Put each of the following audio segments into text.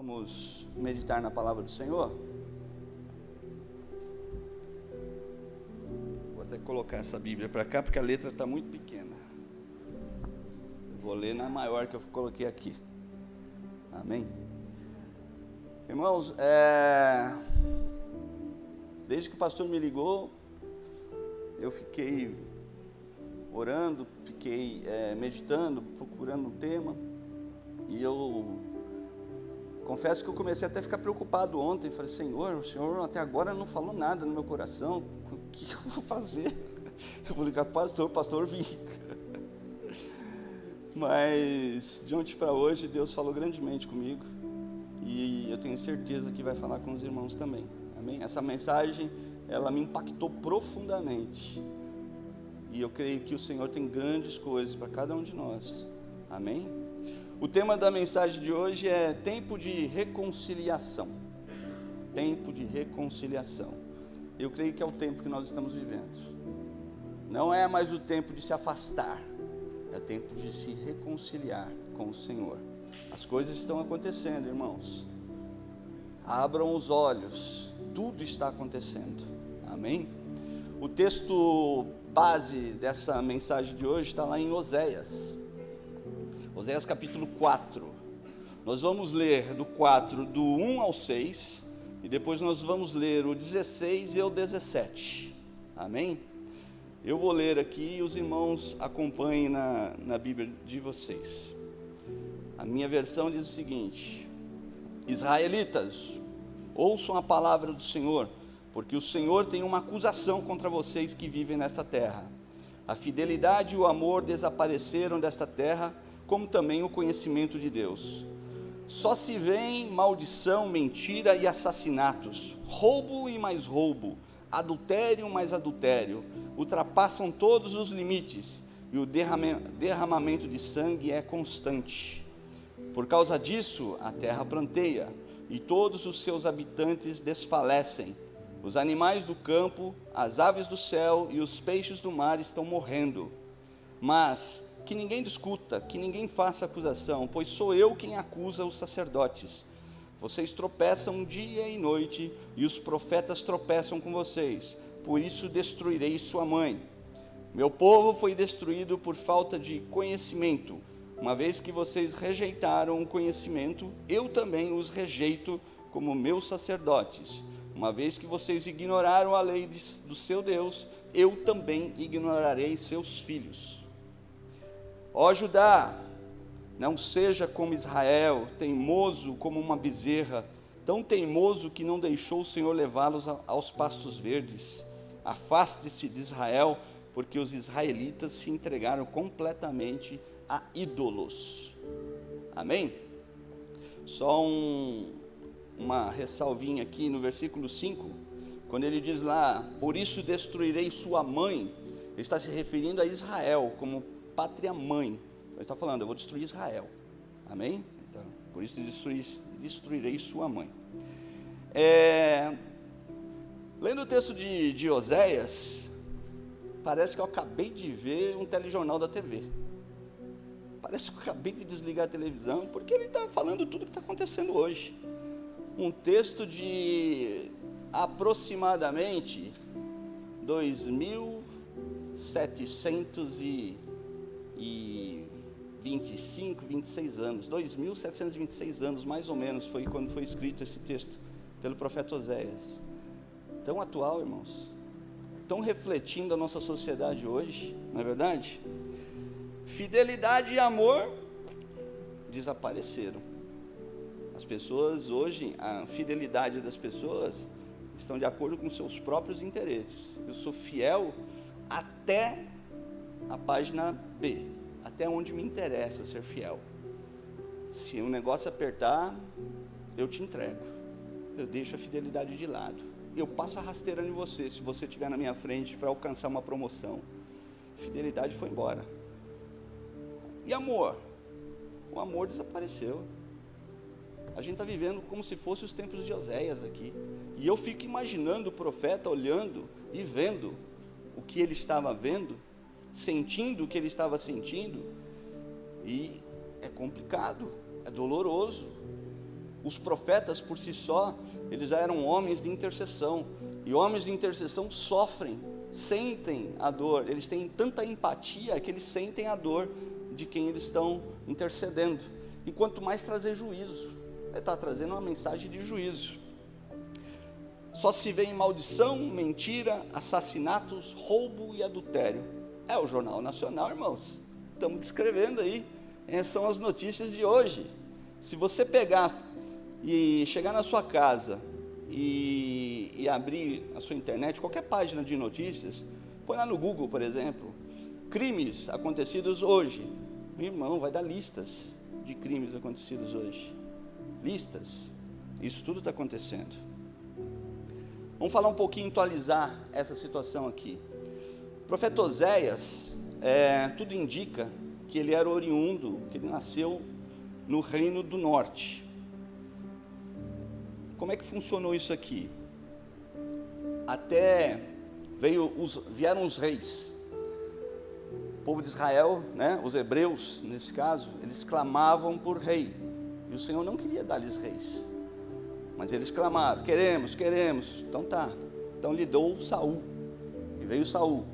Vamos meditar na palavra do Senhor? Vou até colocar essa Bíblia para cá, porque a letra está muito pequena. Vou ler na maior que eu coloquei aqui. Amém? Irmãos, desde que o pastor me ligou, eu fiquei orando, fiquei meditando, procurando um tema, e eu confesso que eu comecei até a ficar preocupado ontem. Falei: Senhor, o Senhor até agora não falou nada no meu coração, o que eu vou fazer? Eu vou ligar para o pastor vim. Mas de ontem para hoje Deus falou grandemente comigo, e eu tenho certeza que vai falar com os irmãos também. Amém? Essa mensagem, ela me impactou profundamente, e eu creio que o Senhor tem grandes coisas para cada um de nós. Amém? O tema da mensagem de hoje é tempo de reconciliação. Tempo de reconciliação. Eu creio que é o tempo que nós estamos vivendo. Não é mais o tempo de se afastar, é o tempo de se reconciliar com o Senhor. As coisas estão acontecendo, irmãos. Abram os olhos, tudo está acontecendo. Amém? O texto base dessa mensagem de hoje está lá em Oséias. Oséias capítulo 4, nós vamos ler do 4, do 1 ao 6, e depois nós vamos ler o 16 e o 17, amém? Eu vou ler aqui e os irmãos acompanhem na Bíblia de vocês. A minha versão diz o seguinte: Israelitas, ouçam a palavra do Senhor, porque o Senhor tem uma acusação contra vocês que vivem nesta terra. A fidelidade e o amor desapareceram desta terra, como também o conhecimento de Deus. Só se vêem maldição, mentira e assassinatos, roubo e mais roubo, adultério mais adultério, ultrapassam todos os limites, e o derramamento de sangue é constante. Por causa disso, a terra pranteia, e todos os seus habitantes desfalecem. Os animais do campo, as aves do céu e os peixes do mar estão morrendo. Mas que ninguém discuta, que ninguém faça acusação, pois sou eu quem acusa os sacerdotes. Vocês tropeçam dia e noite, e os profetas tropeçam com vocês, por isso destruirei sua mãe. Meu povo foi destruído por falta de conhecimento. Uma vez que vocês rejeitaram o conhecimento, eu também os rejeito como meus sacerdotes. Uma vez que vocês ignoraram a lei do seu Deus, eu também ignorarei seus filhos. Ó Judá, não seja como Israel, teimoso como uma bezerra, tão teimoso que não deixou o Senhor levá-los aos pastos verdes. Afaste-se de Israel, porque os israelitas se entregaram completamente a ídolos. Amém? Só uma ressalvinha aqui no versículo 5, quando ele diz lá: por isso destruirei sua mãe, ele está se referindo a Israel como pátria mãe. Ele está falando: eu vou destruir Israel. Amém? Então, por isso destruirei sua mãe. Lendo o texto de Oséias, parece que eu acabei de ver um telejornal da TV. Parece que eu acabei de desligar a televisão, porque ele está falando tudo o que está acontecendo hoje. Um texto de aproximadamente 26 anos, 2.726 anos mais ou menos, foi quando foi escrito esse texto pelo profeta Oséias. Tão atual, irmãos, tão refletindo a nossa sociedade hoje, não é verdade? Fidelidade e amor desapareceram. As pessoas hoje, a fidelidade das pessoas estão de acordo com seus próprios interesses. Eu sou fiel até a página B, até onde me interessa ser fiel. Se o negócio apertar, eu te entrego, eu deixo a fidelidade de lado, eu passo a rasteira em você, se você estiver na minha frente para alcançar uma promoção. Fidelidade foi embora. E amor? O amor desapareceu. A gente está vivendo como se fosse os tempos de Oséias aqui, e eu fico imaginando o profeta olhando e vendo o que ele estava vendo, sentindo o que ele estava sentindo, e é complicado, é doloroso. Os profetas por si só, eles já eram homens de intercessão, e homens de intercessão sofrem, sentem a dor, eles têm tanta empatia que eles sentem a dor de quem eles estão intercedendo, e quanto mais trazer juízo, ele está trazendo uma mensagem de juízo. Só se vê em maldição, mentira, assassinatos, roubo e adultério. É o Jornal Nacional, irmãos, estamos descrevendo aí, são as notícias de hoje. Se você pegar e chegar na sua casa e abrir a sua internet, qualquer página de notícias, põe lá no Google, por exemplo, crimes acontecidos hoje, meu irmão, vai dar listas de crimes acontecidos hoje, listas, isso tudo está acontecendo. Vamos falar um pouquinho, atualizar essa situação aqui. O profeta Oséias, tudo indica que ele era oriundo, que ele nasceu no Reino do Norte. Como é que funcionou isso aqui? Até vieram os reis, o povo de Israel, né, os hebreus, nesse caso, eles clamavam por rei, e o Senhor não queria dar-lhes reis, mas eles clamaram, queremos, então tá, então lhe dou Saul, e veio Saul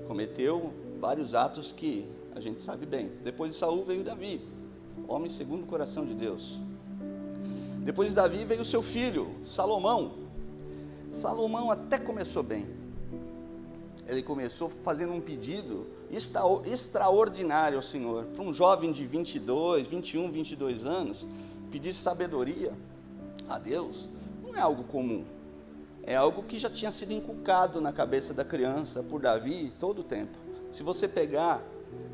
cometeu vários atos que a gente sabe bem. Depois de Saul veio Davi, homem segundo o coração de Deus. Depois de Davi veio o seu filho, Salomão. Salomão até começou bem. Ele começou fazendo um pedido extraordinário ao Senhor. Para um jovem de 22 anos, pedir sabedoria a Deus, não é algo comum. É algo que já tinha sido inculcado na cabeça da criança por Davi todo o tempo. Se você pegar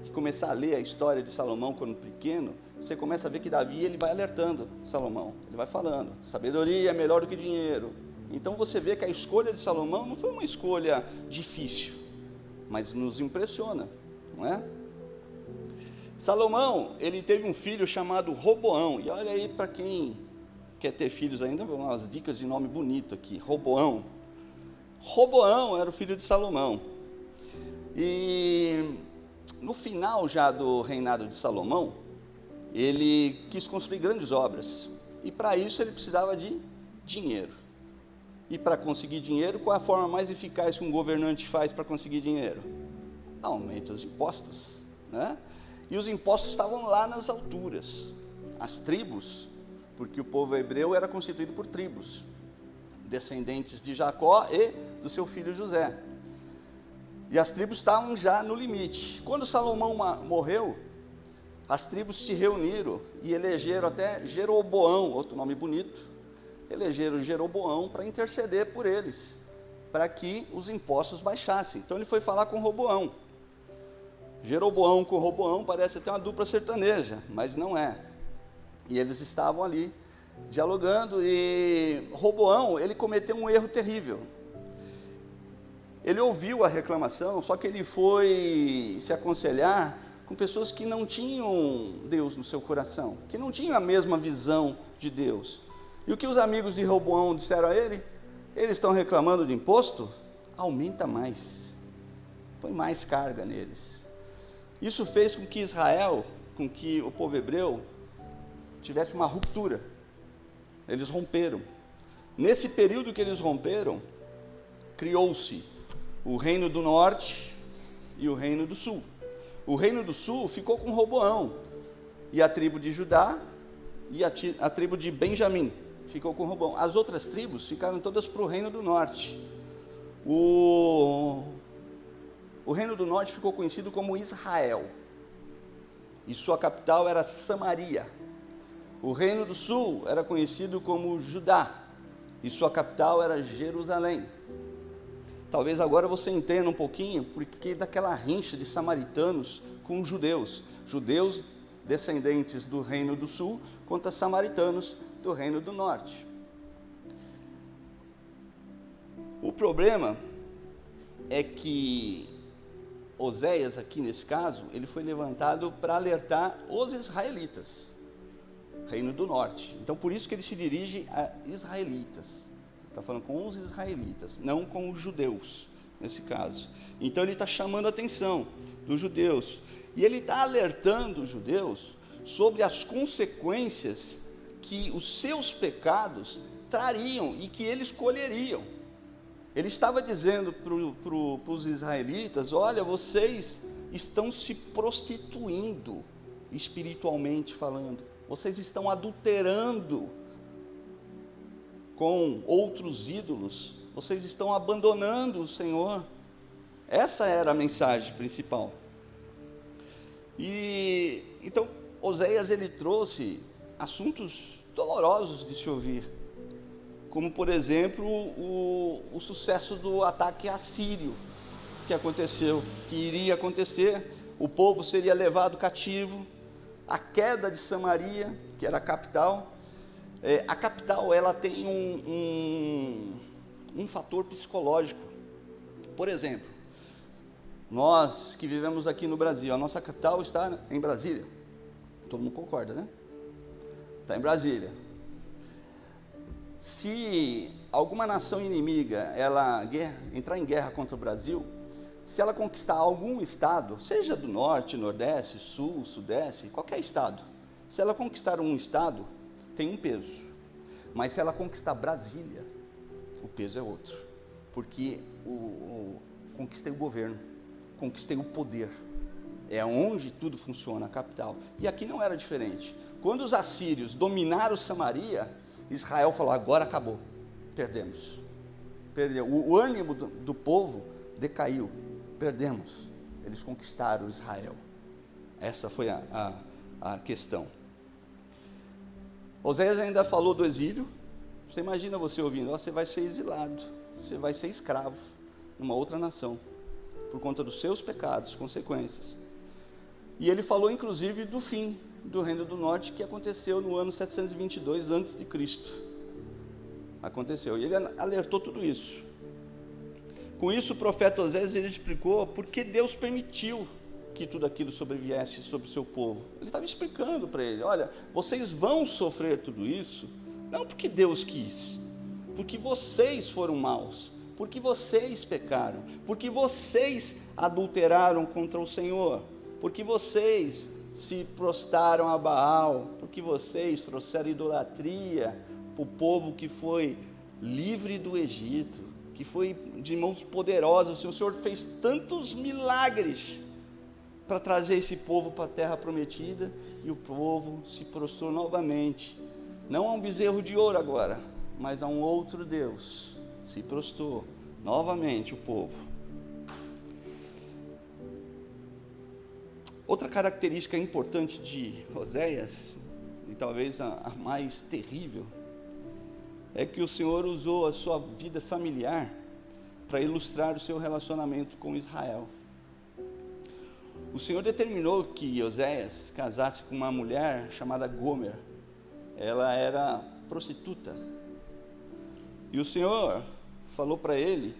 e começar a ler a história de Salomão quando pequeno, você começa a ver que Davi, ele vai alertando Salomão, ele vai falando, sabedoria é melhor do que dinheiro. Então você vê que a escolha de Salomão não foi uma escolha difícil, mas nos impressiona, não é? Salomão, ele teve um filho chamado Roboão, e olha aí para quem quer ter filhos ainda, umas dicas de nome bonito aqui, Roboão. Roboão era o filho de Salomão, e no final já do reinado de Salomão, ele quis construir grandes obras, e para isso ele precisava de dinheiro. E para conseguir dinheiro, qual é a forma mais eficaz que um governante faz para conseguir dinheiro? Aumenta os impostos, né? E os impostos estavam lá nas alturas. As tribos, porque o povo hebreu era constituído por tribos, descendentes de Jacó e do seu filho José. E as tribos estavam já no limite. Quando Salomão morreu, as tribos se reuniram e elegeram até Jeroboão, outro nome bonito, elegeram Jeroboão para interceder por eles, para que os impostos baixassem. Então ele foi falar com Roboão. Jeroboão com Roboão parece até uma dupla sertaneja, mas não é. E eles estavam ali dialogando, e Roboão, ele cometeu um erro terrível. Ele ouviu a reclamação, só que ele foi se aconselhar com pessoas que não tinham Deus no seu coração, que não tinham a mesma visão de Deus. E o que os amigos de Roboão disseram a ele? Eles estão reclamando de imposto? Aumenta mais, põe mais carga neles. Isso fez com que Israel, com que o povo hebreu, tivesse uma ruptura. Eles romperam. Nesse período que eles romperam, criou-se o Reino do Norte e o Reino do Sul. O Reino do Sul ficou com Roboão, e a tribo de Judá e a tribo de Benjamim ficou com Roboão. As outras tribos ficaram todas para o Reino do Norte. O Reino do Norte ficou conhecido como Israel, e sua capital era Samaria. O Reino do Sul era conhecido como Judá, e sua capital era Jerusalém. Talvez agora você entenda um pouquinho porque daquela rincha de samaritanos com os judeus. Judeus descendentes do Reino do Sul contra samaritanos do Reino do Norte. O problema é que Oséias, aqui nesse caso, ele foi levantado para alertar os israelitas, Reino do Norte. Então, por isso que ele se dirige a israelitas. Ele está falando com os israelitas, não com os judeus, nesse caso. Então, ele está chamando a atenção dos judeus. E ele está alertando os judeus sobre as consequências que os seus pecados trariam e que eles colheriam. Ele estava dizendo para os israelitas: olha, vocês estão se prostituindo, espiritualmente falando, vocês estão adulterando com outros ídolos, vocês estão abandonando o Senhor. Essa era a mensagem principal. E então Oséias, ele trouxe assuntos dolorosos de se ouvir, como por exemplo o sucesso do ataque assírio que aconteceu, que iria acontecer. O povo seria levado cativo, a queda de Samaria, que era a capital. A capital, ela tem um fator psicológico. Por exemplo, nós que vivemos aqui no Brasil, a nossa capital está em Brasília. Todo mundo concorda, né? Está em Brasília. Se alguma nação inimiga entrar em guerra contra o Brasil, se ela conquistar algum estado, seja do norte, nordeste, sul, sudeste, qualquer estado, se ela conquistar um estado, tem um peso. Mas se ela conquistar Brasília, o peso é outro. Porque conquistei o governo, conquistei o poder. É onde tudo funciona, a capital. E aqui não era diferente. Quando os assírios dominaram Samaria, Israel falou: agora acabou, perdemos. Perdeu. O ânimo do povo decaiu, perdemos. Eles conquistaram Israel. Essa foi a questão. Oséias ainda falou do exílio. Você imagina você ouvindo: você vai ser exilado, você vai ser escravo numa outra nação, por conta dos seus pecados, consequências. E ele falou inclusive do fim do Reino do Norte, que aconteceu no ano 722 a.C. Aconteceu, e ele alertou tudo isso. Com isso, o profeta Oséias, ele explicou por que Deus permitiu que tudo aquilo sobreviesse sobre o seu povo. Ele estava explicando para ele: olha, vocês vão sofrer tudo isso, não porque Deus quis, porque vocês foram maus, porque vocês pecaram, porque vocês adulteraram contra o Senhor, porque vocês se prostraram a Baal, porque vocês trouxeram idolatria para o povo que foi livre do Egito, que foi de mãos poderosas. O Senhor fez tantos milagres para trazer esse povo para a terra prometida, e o povo se prostrou novamente, não a um bezerro de ouro agora, mas a um outro Deus. Se prostrou novamente o povo. Outra característica importante de Oséias, e talvez a mais terrível, é que o Senhor usou a sua vida familiar para ilustrar o seu relacionamento com Israel. O Senhor determinou que Oséias casasse com uma mulher chamada Gomer. Ela era prostituta. E o Senhor falou para ele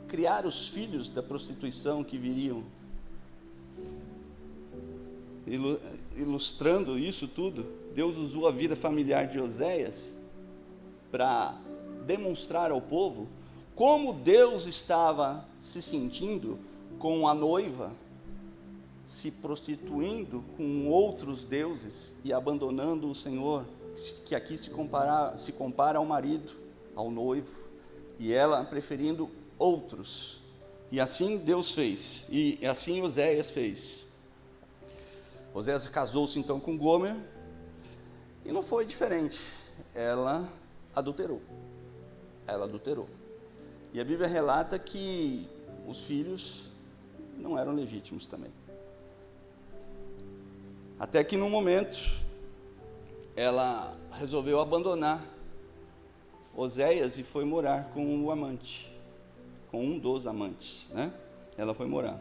criar os filhos da prostituição que viriam. Ilustrando isso tudo, Deus usou a vida familiar de Oséias para demonstrar ao povo como Deus estava se sentindo com a noiva se prostituindo com outros deuses e abandonando o Senhor, que aqui se compara ao marido, ao noivo, e ela preferindo outros. E assim Deus fez, e assim Oséias fez. Oséias casou-se então com Gomer, e não foi diferente. Ela adulterou. E a Bíblia relata que os filhos não eram legítimos também. Até que num momento, ela resolveu abandonar Oséias e foi morar com o amante, com um dos amantes, né? Ela foi morar.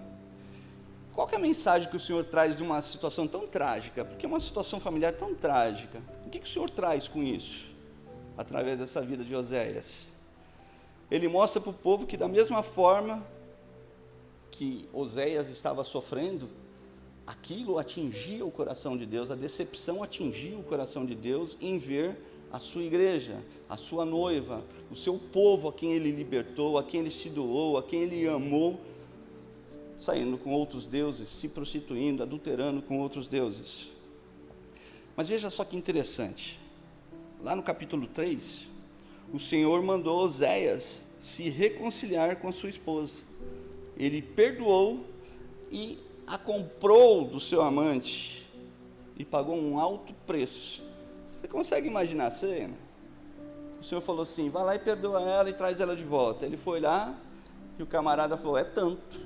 Qual que é a mensagem que o Senhor traz de uma situação tão trágica? Porque é uma situação familiar tão trágica. O que o Senhor traz com isso? Através dessa vida de Oséias. Ele mostra para o povo que da mesma forma que Oséias estava sofrendo, aquilo atingia o coração de Deus, a decepção atingia o coração de Deus em ver a sua igreja, a sua noiva, o seu povo a quem ele libertou, a quem ele se doou, a quem ele amou, saindo com outros deuses, se prostituindo, adulterando com outros deuses. Mas veja só que interessante, lá no capítulo 3, o Senhor mandou Oséias se reconciliar com a sua esposa. Ele perdoou e a comprou do seu amante e pagou um alto preço. Você consegue imaginar a cena? O Senhor falou assim: vai lá e perdoa ela e traz ela de volta. Ele foi lá e o camarada falou: é tanto,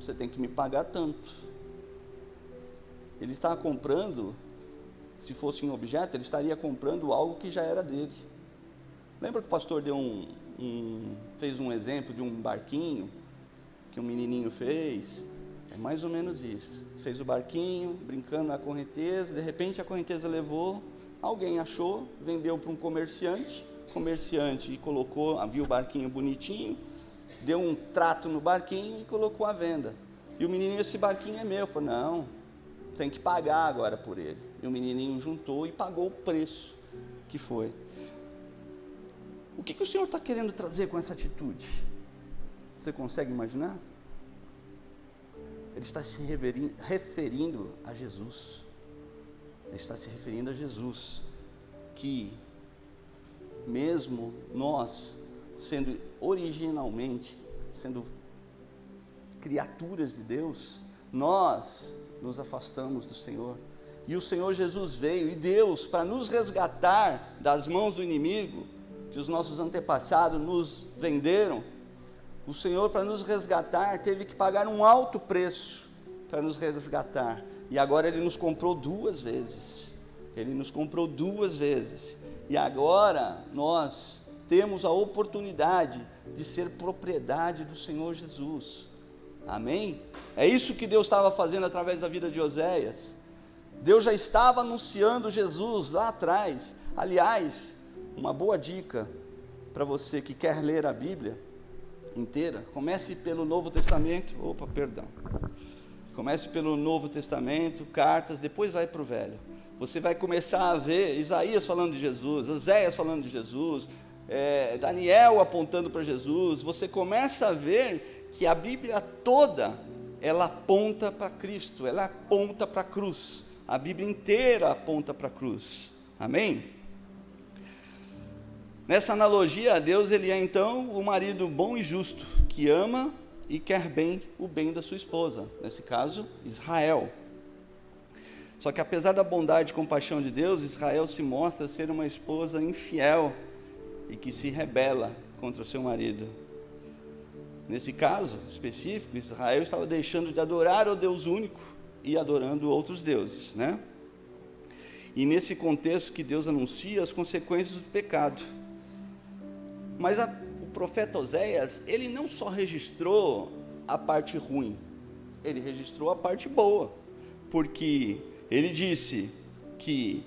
você tem que me pagar tanto. Ele estava comprando, se fosse um objeto, ele estaria comprando algo que já era dele. Lembra que o pastor fez um exemplo de um barquinho que um menininho fez? É mais ou menos isso. Fez o barquinho, brincando na correnteza, de repente a correnteza levou, alguém achou, vendeu para um comerciante colocou, viu o barquinho bonitinho, deu um trato no barquinho e colocou à venda. E o menininho: esse barquinho é meu. Falou: não, tem que pagar agora por ele. E o menininho juntou e pagou o preço que foi. O que o Senhor está querendo trazer com essa atitude? Você consegue imaginar? Ele está se referindo a Jesus. Ele está se referindo a Jesus, que mesmo nós, sendo criaturas de Deus, nós nos afastamos do Senhor. E o Senhor Jesus veio, e Deus, para nos resgatar das mãos do inimigo, que os nossos antepassados nos venderam, o Senhor, para nos resgatar, teve que pagar um alto preço para nos resgatar. E agora Ele nos comprou 2 vezes. Ele nos comprou 2 vezes. E agora nós temos a oportunidade de ser propriedade do Senhor Jesus. Amém? É isso que Deus estava fazendo através da vida de Oséias. Deus já estava anunciando Jesus lá atrás. Aliás, uma boa dica para você que quer ler a Bíblia inteira: comece pelo Novo Testamento. Comece pelo Novo Testamento, cartas, depois vai para o Velho. Você vai começar a ver Isaías falando de Jesus, Oséias falando de Jesus, Daniel apontando para Jesus. Você começa a ver que a Bíblia toda, ela aponta para Cristo, ela aponta para a cruz. A Bíblia inteira aponta para a cruz. Amém? Nessa analogia, Deus, ele é então o marido bom e justo, que ama e quer bem o bem da sua esposa, nesse caso, Israel. Só que apesar da bondade e compaixão de Deus, Israel se mostra ser uma esposa infiel e que se rebela contra o seu marido. Nesse caso específico, Israel estava deixando de adorar o Deus único e adorando outros deuses, né? E nesse contexto que Deus anuncia as consequências do pecado. Mas o profeta Oséias, ele não só registrou a parte ruim, ele registrou a parte boa, porque ele disse que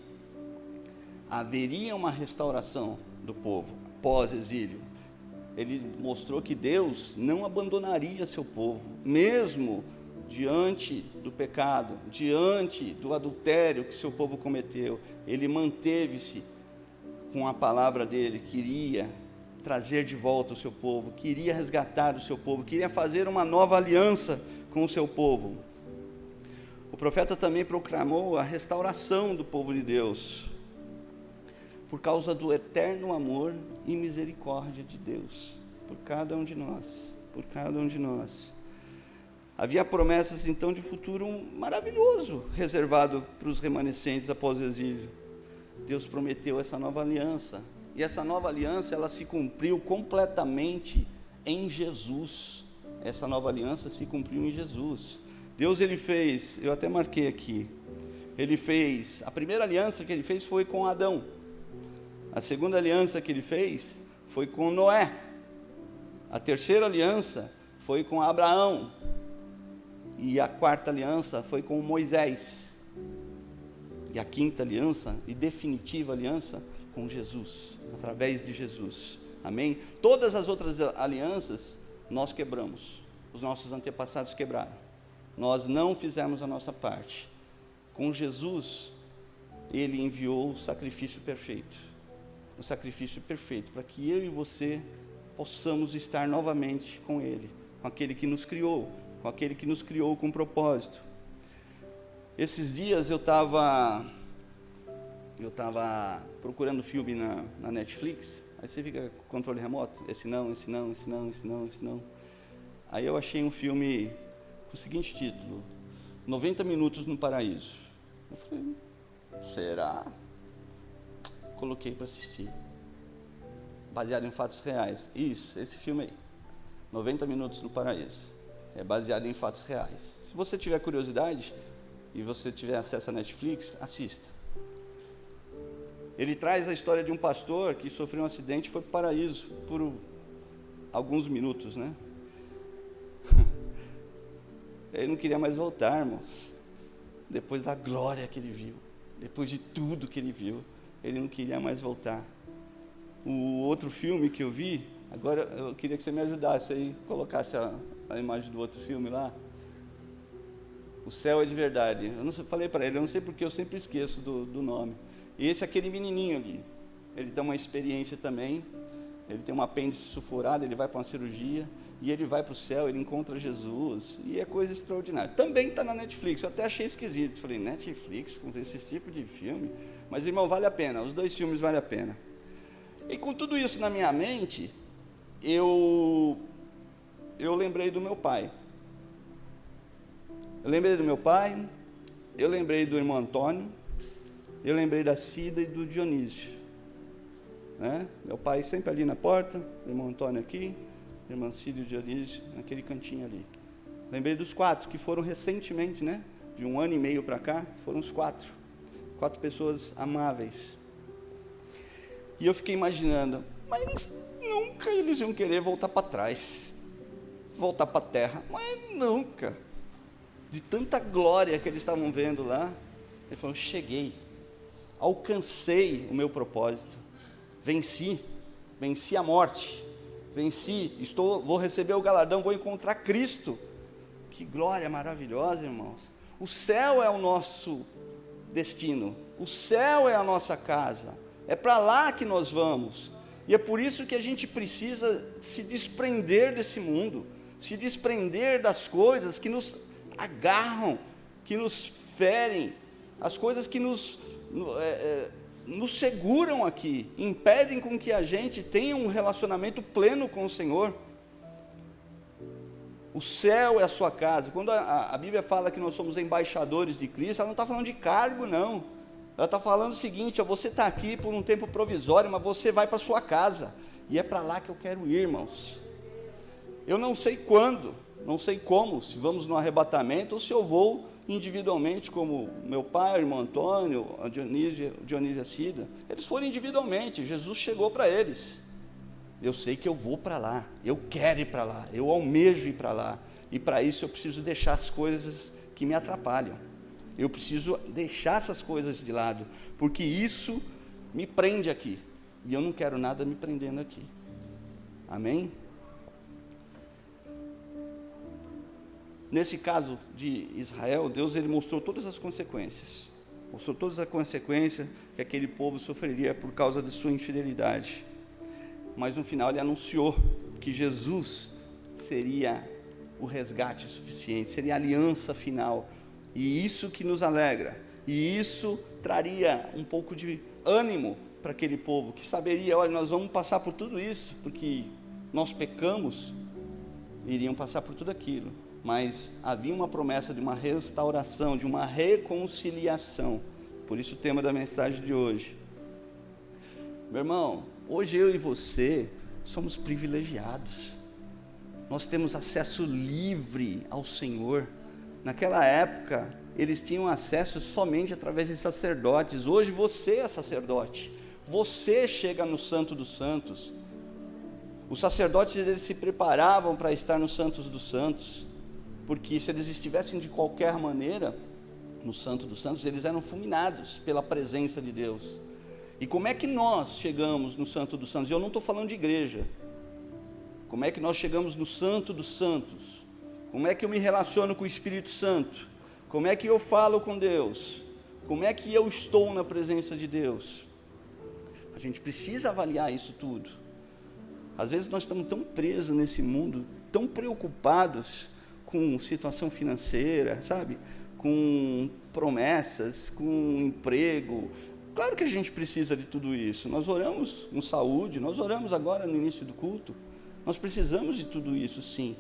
haveria uma restauração do povo pós-exílio. Ele mostrou que Deus não abandonaria seu povo, mesmo diante do pecado, diante do adultério que seu povo cometeu. Ele manteve-se com a palavra dele, queria trazer de volta o seu povo, queria resgatar o seu povo, queria fazer uma nova aliança com o seu povo. O profeta também proclamou a restauração do povo de Deus, por causa do eterno amor e misericórdia de Deus, por cada um de nós, Havia promessas então de futuro maravilhoso, reservado para os remanescentes após o exílio. Deus prometeu essa nova aliança, e essa nova aliança, ela se cumpriu completamente em Jesus. Essa nova aliança se cumpriu em Jesus. Deus, ele fez, eu até marquei aqui, a primeira aliança que ele fez foi com Adão. A segunda aliança que ele fez foi com Noé. A terceira aliança foi com Abraão. E a quarta aliança foi com Moisés. E a quinta aliança e definitiva aliança com Jesus, através de Jesus. Amém? Todas as outras alianças nós quebramos, os nossos antepassados quebraram. Nós não fizemos a nossa parte. Com Jesus, ele enviou o sacrifício perfeito. O sacrifício perfeito para que eu e você possamos estar novamente com ele, com aquele que nos criou, com propósito. Esses dias eu estava procurando filme na Netflix, aí você fica com controle remoto, esse não. Aí eu achei um filme com o seguinte título, 90 Minutos no Paraíso. Eu falei, será? Coloquei para assistir. Baseado em fatos reais. Isso, esse filme aí, 90 Minutos no Paraíso. É baseado em fatos reais. Se você tiver curiosidade e você tiver acesso à Netflix, assista. Ele traz a história de um pastor que sofreu um acidente e foi para o paraíso por alguns minutos, né? Ele não queria mais voltar, irmãos. Depois da glória que ele viu, depois de tudo que ele viu, ele não queria mais voltar. O outro filme que eu vi, agora eu queria que você me ajudasse aí, colocasse a imagem do outro filme lá. O Céu é de Verdade. Eu não sei, falei para ele, eu não sei porque eu sempre esqueço do nome. E esse é aquele menininho ali. Ele tem uma experiência também. Ele tem um apêndice sulfurado, ele vai para uma cirurgia e ele vai para o céu, ele encontra Jesus e é coisa extraordinária. Também está na Netflix. Eu até achei esquisito. Falei, Netflix com esse tipo de filme? Mas, irmão, vale a pena. Os dois filmes valem a pena. E com tudo isso na minha mente, eu lembrei do meu pai. Eu lembrei do meu pai, eu lembrei do irmão Antônio, eu lembrei da Cida e do Dionísio. Né? Meu pai sempre ali na porta, o irmão Antônio aqui, a irmã Cida e o Dionísio naquele cantinho ali. Lembrei dos 4 que foram recentemente, né? De 1 ano e meio para cá, foram os 4 pessoas amáveis. E eu fiquei imaginando, mas nunca eles iam querer voltar para trás, voltar para a terra, mas nunca. De tanta glória que eles estavam vendo lá, ele falou, cheguei, alcancei o meu propósito, venci a morte, vou receber o galardão, vou encontrar Cristo. Que glória maravilhosa, irmãos. O céu é o nosso destino, o céu é a nossa casa, é para lá que nós vamos, e é por isso que a gente precisa se desprender desse mundo, se desprender das coisas que nos agarram, que nos ferem, as coisas que nos seguram aqui, impedem com que a gente tenha um relacionamento pleno com o Senhor. O céu é a sua casa. Quando a Bíblia fala que nós somos embaixadores de Cristo, ela não está falando de cargo, não. Ela está falando o seguinte, você está aqui por um tempo provisório, mas você vai para a sua casa, e é para lá que eu quero ir, irmãos. Eu não sei quando, não sei como, se vamos no arrebatamento, ou se eu vou individualmente, como meu pai, o irmão Antônio, a Dionísio e a Cida. Eles foram individualmente, Jesus chegou para eles. Eu sei que eu vou para lá, eu quero ir para lá, eu almejo ir para lá, e para isso eu preciso deixar as coisas que me atrapalham, eu preciso deixar essas coisas de lado, porque isso me prende aqui, e eu não quero nada me prendendo aqui. Amém? Nesse caso de Israel, Deus ele mostrou todas as consequências, que aquele povo sofreria por causa de sua infidelidade. Mas no final ele anunciou que Jesus seria o resgate suficiente, seria a aliança final, e isso que nos alegra, e isso traria um pouco de ânimo para aquele povo, que saberia, olha, nós vamos passar por tudo isso, porque nós pecamos, iriam passar por tudo aquilo, mas havia uma promessa de uma restauração, de uma reconciliação. Por isso o tema da mensagem de hoje. Meu irmão, hoje eu e você somos privilegiados, nós temos acesso livre ao Senhor. Naquela época, eles tinham acesso somente através de sacerdotes. Hoje você é sacerdote, você chega no Santo dos Santos. Os sacerdotes eles se preparavam para estar no Santos dos Santos, porque se eles estivessem de qualquer maneira no Santo dos Santos, eles eram fulminados pela presença de Deus. E como é que nós chegamos no Santo dos Santos? Eu não estou falando de igreja. Como é que nós chegamos no Santo dos Santos? Como é que eu me relaciono com o Espírito Santo? Como é que eu falo com Deus? Como é que eu estou na presença de Deus? A gente precisa avaliar isso tudo. Às vezes nós estamos tão presos nesse mundo, tão preocupados com situação financeira, sabe? com promessas, com emprego. Claro que a gente precisa de tudo isso. Nós oramos com saúde, nós oramos agora no início do culto. Nós precisamos de tudo isso, sim.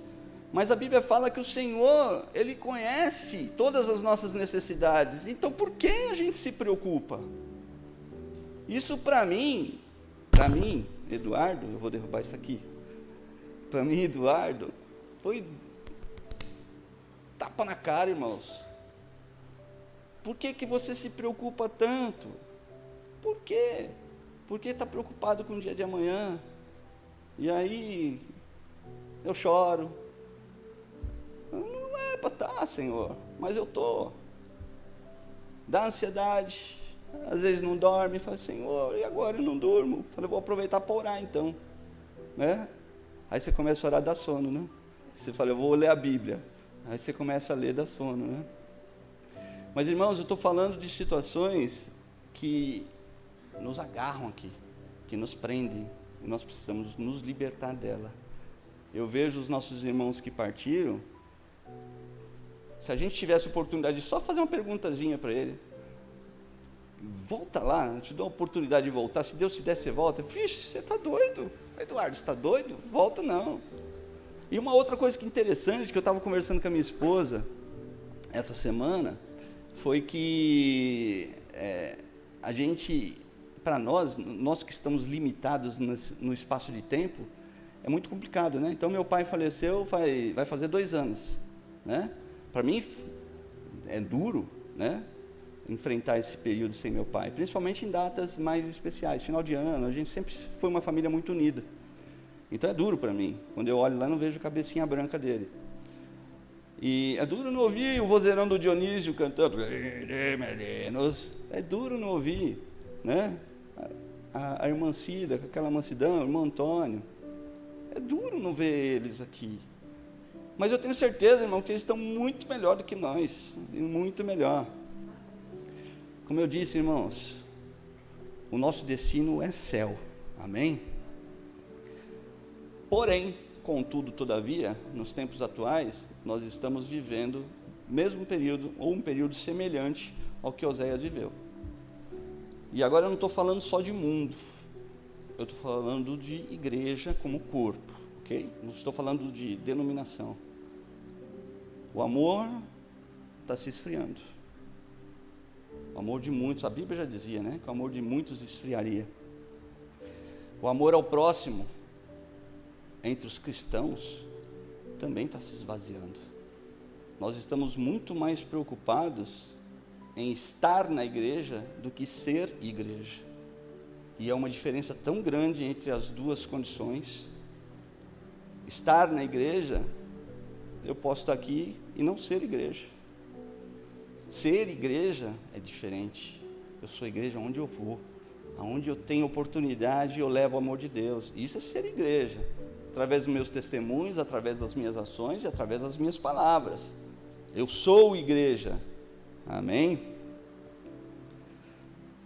Mas a Bíblia fala que o Senhor, Ele conhece todas as nossas necessidades. Então, por que a gente se preocupa? Isso para mim, Eduardo, eu vou derrubar isso aqui. Para mim, Eduardo, foi tapa na cara, irmãos. Por que você se preocupa tanto? Por quê? Porque está preocupado com o dia de amanhã. E aí, eu choro. Não é para estar, Senhor, mas eu estou. Dá ansiedade, às vezes não dorme, fala, Senhor, e agora eu não durmo? Falei, vou aproveitar para orar então, né? Aí você começa a orar, dá sono, né? Você fala, eu vou ler a Bíblia. Aí você começa a ler, dá sono, né? Mas, irmãos, eu estou falando de situações que nos agarram aqui, que nos prendem, e nós precisamos nos libertar dela. Eu vejo os nossos irmãos que partiram. Se a gente tivesse oportunidade de só fazer uma perguntazinha para ele, volta lá, eu te dou a oportunidade de voltar, se Deus te der, você volta. Vixe, você está doido, Eduardo, você está doido? Volta não. E uma outra coisa que interessante, que eu estava conversando com a minha esposa essa semana, foi que a gente, para nós que estamos limitados no espaço de tempo, é muito complicado, né? Então, meu pai faleceu, vai fazer 2 anos, né? Para mim, é duro, né? Enfrentar esse período sem meu pai, principalmente em datas mais especiais, final de ano, a gente sempre foi uma família muito unida. Então, é duro para mim, quando eu olho lá, não vejo a cabecinha branca dele. E é duro não ouvir o vozeirão do Dionísio cantando, meninos, é duro não ouvir, né? A irmã Cida, com aquela mansidão, o irmão Antônio, é duro não ver eles aqui. Mas eu tenho certeza, irmão, que eles estão muito melhor do que nós, muito melhor. Como eu disse, irmãos, o nosso destino é céu, amém? Porém, contudo, todavia, nos tempos atuais, nós estamos vivendo o mesmo período, ou um período semelhante ao que Oséias viveu. E agora eu não estou falando só de mundo, eu estou falando de igreja como corpo, ok? Não estou falando de denominação. O amor está se esfriando. O amor de muitos, a Bíblia já dizia, né? Que o amor de muitos esfriaria. O amor ao próximo, entre os cristãos, também está se esvaziando. Nós estamos muito mais preocupados em estar na igreja do que ser igreja. E é uma diferença tão grande entre as duas condições. Estar na igreja, eu posso estar aqui e não ser igreja. Ser igreja é diferente. Eu sou igreja onde eu vou, aonde eu tenho oportunidade, eu levo o amor de Deus. Isso é ser igreja, através dos meus testemunhos, através das minhas ações e através das minhas palavras. Eu sou igreja, amém?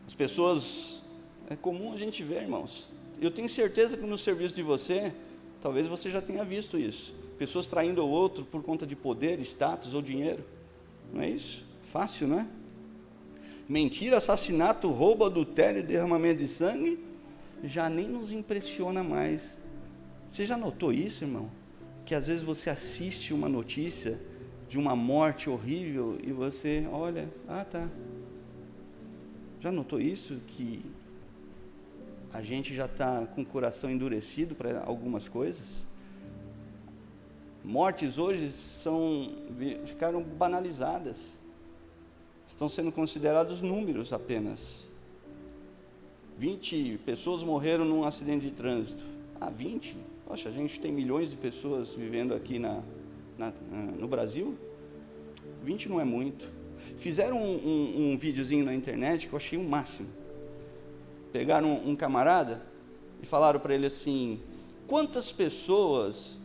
As pessoas, é comum a gente ver, irmãos, eu tenho certeza que no serviço de você, talvez você já tenha visto isso, pessoas traindo o outro por conta de poder, status ou dinheiro, não é isso? Fácil, não é? Mentira, assassinato, roubo, adultério, derramamento de sangue, já nem nos impressiona mais. Você já notou isso, irmão? Que às vezes você assiste uma notícia de uma morte horrível e você olha, tá. Já notou isso? Que a gente já está com o coração endurecido para algumas coisas? Mortes hoje ficaram banalizadas. Estão sendo considerados números apenas. 20 pessoas morreram num acidente de trânsito. 20? Poxa, a gente tem milhões de pessoas vivendo aqui no Brasil. 20 não é muito. Fizeram um videozinho na internet que eu achei o máximo. Pegaram um camarada e falaram para ele assim, quantas pessoas,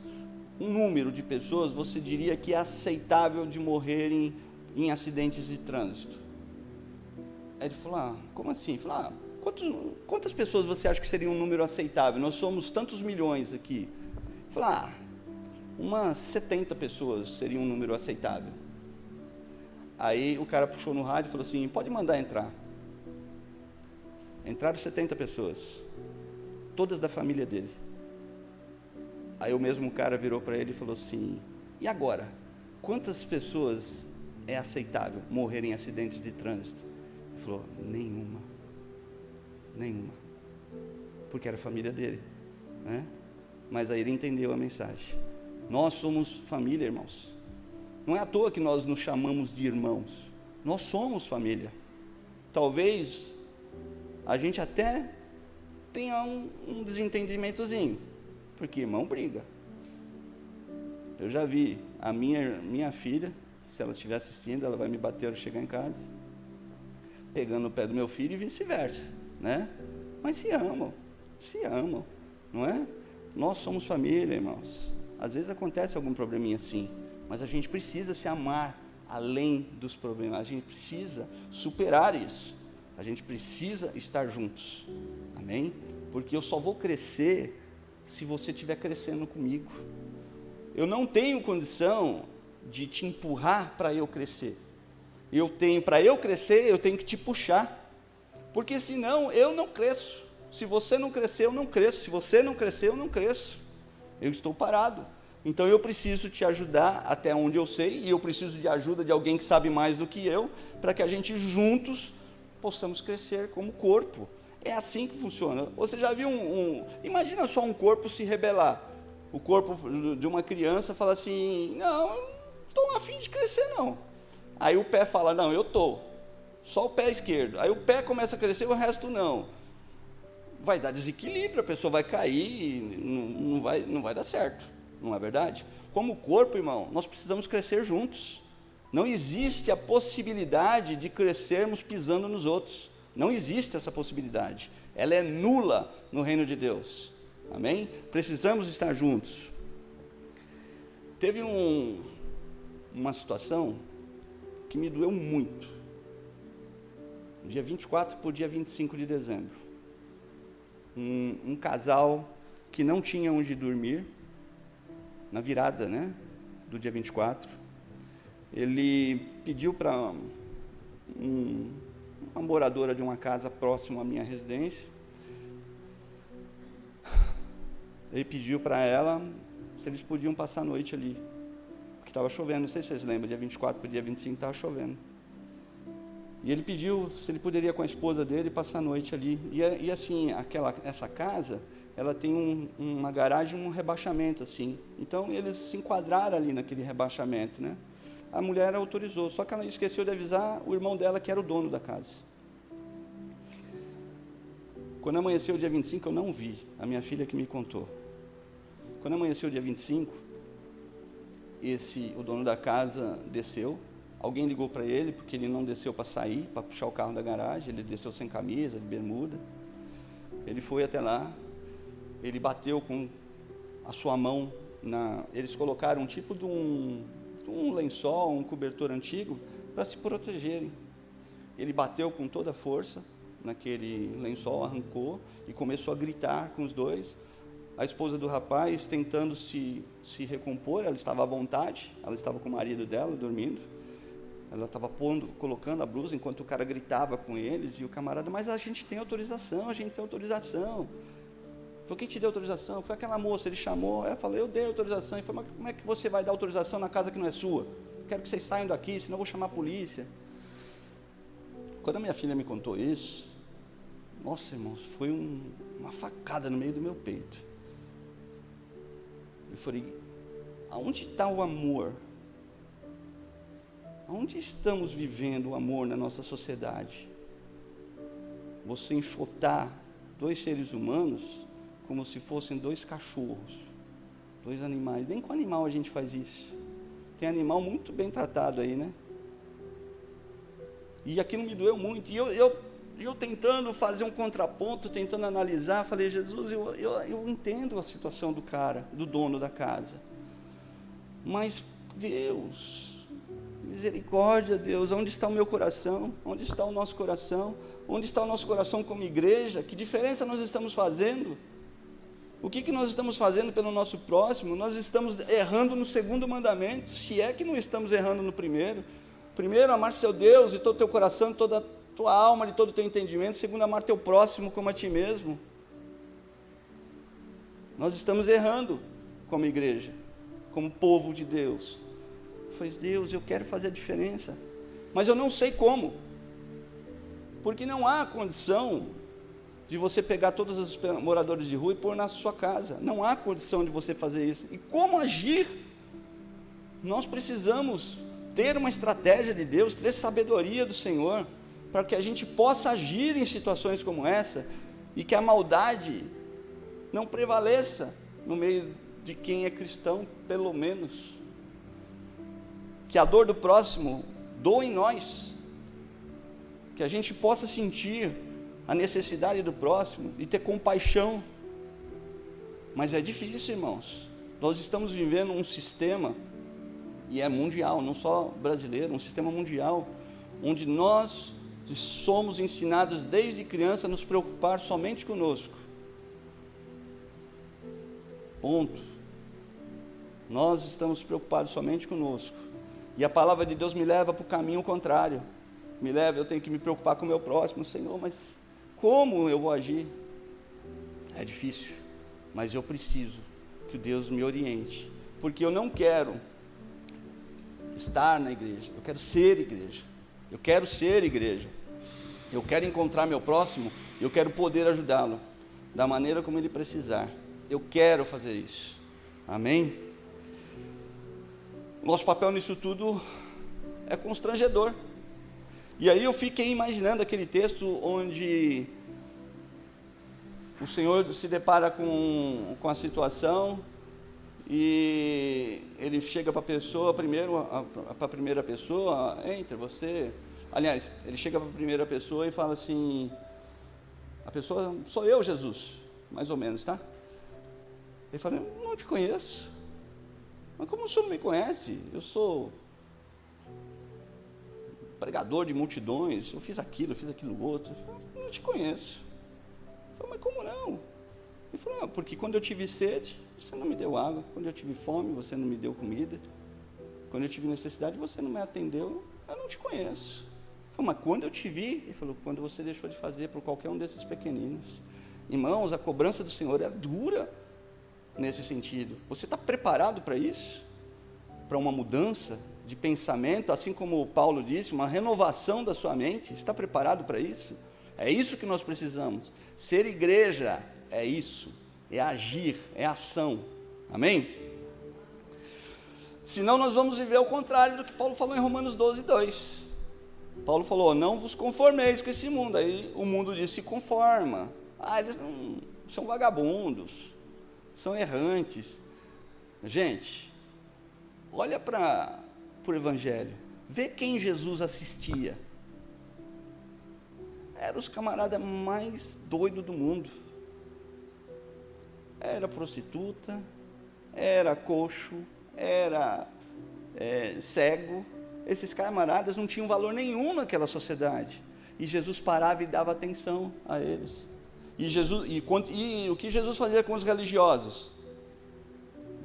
um número de pessoas, você diria que é aceitável de morrerem em acidentes de trânsito? Aí ele falou, como assim? Ele falou, quantas pessoas você acha que seria um número aceitável? Nós somos tantos milhões aqui. Ele falou, umas 70 pessoas seria um número aceitável. Aí o cara puxou no rádio e falou assim, pode mandar entrar. Entraram 70 pessoas, todas da família dele. Aí o mesmo cara virou para ele e falou assim, e agora? Quantas pessoas é aceitável morrer em acidentes de trânsito? Ele falou, nenhuma, porque era a família dele, né? Mas aí ele entendeu a mensagem. Nós somos família, irmãos. Não é à toa que nós nos chamamos de irmãos. Nós somos família. Talvez a gente até tenha um desentendimentozinho, porque irmão briga. Eu já vi a minha filha, se ela estiver assistindo, ela vai me bater ao chegar em casa, pegando o pé do meu filho e vice-versa, né? Mas se amam, não é? Nós somos família, irmãos. Às vezes acontece algum probleminha assim, mas a gente precisa se amar além dos problemas, a gente precisa superar isso, a gente precisa estar juntos, amém? Porque eu só vou crescer se você estiver crescendo comigo. Eu não tenho condição de te empurrar para eu crescer. Para eu crescer, eu tenho que te puxar, porque senão eu não cresço. Se você não crescer, eu não cresço. Se você não crescer, eu não cresço. Eu estou parado. Então eu preciso te ajudar até onde eu sei, e eu preciso de ajuda de alguém que sabe mais do que eu, para que a gente juntos possamos crescer como corpo. É assim que funciona. Você já viu imagina só um corpo se rebelar. O corpo de uma criança fala assim, não estou a fim de crescer não. Aí o pé fala, não, eu estou. Só o pé esquerdo. Aí o pé começa a crescer, o resto não. Vai dar desequilíbrio, a pessoa vai cair, não vai dar certo. Não é verdade? Como corpo, irmão, nós precisamos crescer juntos. Não existe a possibilidade de crescermos pisando nos outros. Não existe essa possibilidade. Ela é nula no reino de Deus. Amém? Precisamos estar juntos. Teve uma situação que me doeu muito. No dia 24 para o dia 25 de dezembro. Um casal que não tinha onde dormir, na virada, né, do dia 24, ele pediu para uma moradora de uma casa próxima à minha residência, ele pediu para ela se eles podiam passar a noite ali, porque estava chovendo, não sei se vocês lembram, dia 24 para o dia 25 estava chovendo, e ele pediu se ele poderia com a esposa dele passar a noite ali, e assim, essa casa, ela tem uma garagem, um rebaixamento assim, então eles se enquadraram ali naquele rebaixamento, né? A mulher autorizou, só que ela esqueceu de avisar o irmão dela, que era o dono da casa. Quando amanheceu o dia 25, eu não vi, a minha filha que me contou. Quando amanheceu o dia 25, o dono da casa desceu, alguém ligou para ele, porque ele não desceu para sair, para puxar o carro da garagem, ele desceu sem camisa, de bermuda, ele foi até lá, ele bateu com a sua mão, eles colocaram um tipo de um lençol, um cobertor antigo, para se protegerem. Ele bateu com toda a força naquele lençol, arrancou e começou a gritar com os dois. A esposa do rapaz tentando se recompor, ela estava à vontade, ela estava com o marido dela dormindo, ela estava colocando a blusa enquanto o cara gritava com eles, e o camarada, mas a gente tem autorização. Foi quem te deu autorização? Foi aquela moça, ele chamou, ela falou, eu dei autorização. Ele falou, mas como é que você vai dar autorização na casa que não é sua? Quero que vocês saiam daqui, senão eu vou chamar a polícia. Quando a minha filha me contou isso, nossa, irmãos, foi uma facada no meio do meu peito. Eu falei, aonde está o amor? Aonde estamos vivendo o amor na nossa sociedade? Você enxotar dois seres humanos como se fossem dois cachorros, dois animais. Nem com animal a gente faz isso. Tem animal muito bem tratado aí, né? E aquilo me doeu muito. E eu tentando fazer um contraponto, tentando analisar, falei, Jesus, eu entendo a situação do cara, do dono da casa. Mas, Deus, misericórdia, Deus, onde está o meu coração? Onde está o nosso coração? Onde está o nosso coração como igreja? Que diferença nós estamos fazendo? O que nós estamos fazendo pelo nosso próximo? Nós estamos errando no segundo mandamento, se é que não estamos errando no primeiro, Primeiro, amar seu Deus de todo o teu coração, de toda a tua alma, de todo o teu entendimento. Segundo, amar teu próximo como a ti mesmo. Nós estamos errando como igreja, como povo de Deus. Eu falei, Deus, eu quero fazer a diferença, mas eu não sei como, porque não há condição de você pegar todos os moradores de rua e pôr na sua casa. Não há condição de você fazer isso. E como agir? Nós precisamos ter uma estratégia de Deus, ter sabedoria do Senhor, para que a gente possa agir em situações como essa, e que a maldade não prevaleça no meio de quem é cristão, pelo menos. Que a dor do próximo doa em nós, que a gente possa sentir a necessidade do próximo e ter compaixão. Mas é difícil, irmãos. Nós estamos vivendo um sistema, e é mundial, não só brasileiro, um sistema mundial, onde nós somos ensinados desde criança a nos preocupar somente conosco. Ponto. Nós estamos preocupados somente conosco. E a palavra de Deus me leva para o caminho contrário. Eu tenho que me preocupar com o meu próximo. Senhor, mas como eu vou agir? É difícil, mas eu preciso que Deus me oriente, porque eu não quero estar na igreja, eu quero ser igreja. Eu quero ser igreja. Eu quero encontrar meu próximo, eu quero poder ajudá-lo da maneira como ele precisar. Eu quero fazer isso. Amém? Nosso papel nisso tudo é constrangedor. E aí eu fiquei imaginando aquele texto onde o Senhor se depara com a situação e ele chega para a pessoa, primeiro para a primeira pessoa, entre você. Aliás, ele chega para a primeira pessoa e fala assim, a pessoa, sou eu, Jesus, mais ou menos, tá? Ele fala, eu não te conheço. Mas como o senhor não me conhece? Eu sou pregador de multidões, eu fiz aquilo outro. Eu não te conheço. Eu falei, mas como não? Ele falou, porque quando eu tive sede, você não me deu água. Quando eu tive fome, você não me deu comida. Quando eu tive necessidade, você não me atendeu. Eu não te conheço. Eu falei, mas quando eu te vi, ele falou, quando você deixou de fazer por qualquer um desses pequeninos. Irmãos, a cobrança do Senhor é dura nesse sentido. Você está preparado para isso? Para uma mudança de pensamento, assim como Paulo disse, uma renovação da sua mente? Está preparado para isso? É isso que nós precisamos. Ser igreja é isso, é agir, é ação. Amém? Senão nós vamos viver ao contrário do que Paulo falou em Romanos 12:2. Paulo falou, não vos conformeis com esse mundo. Aí o mundo diz, se conforma. Eles não, são vagabundos, são errantes. Gente, olha para o Evangelho, vê quem Jesus assistia. Era os camaradas mais doidos do mundo. Era prostituta, era coxo, era cego. Esses camaradas não tinham valor nenhum naquela sociedade. E Jesus parava e dava atenção a eles. E o que Jesus fazia com os religiosos?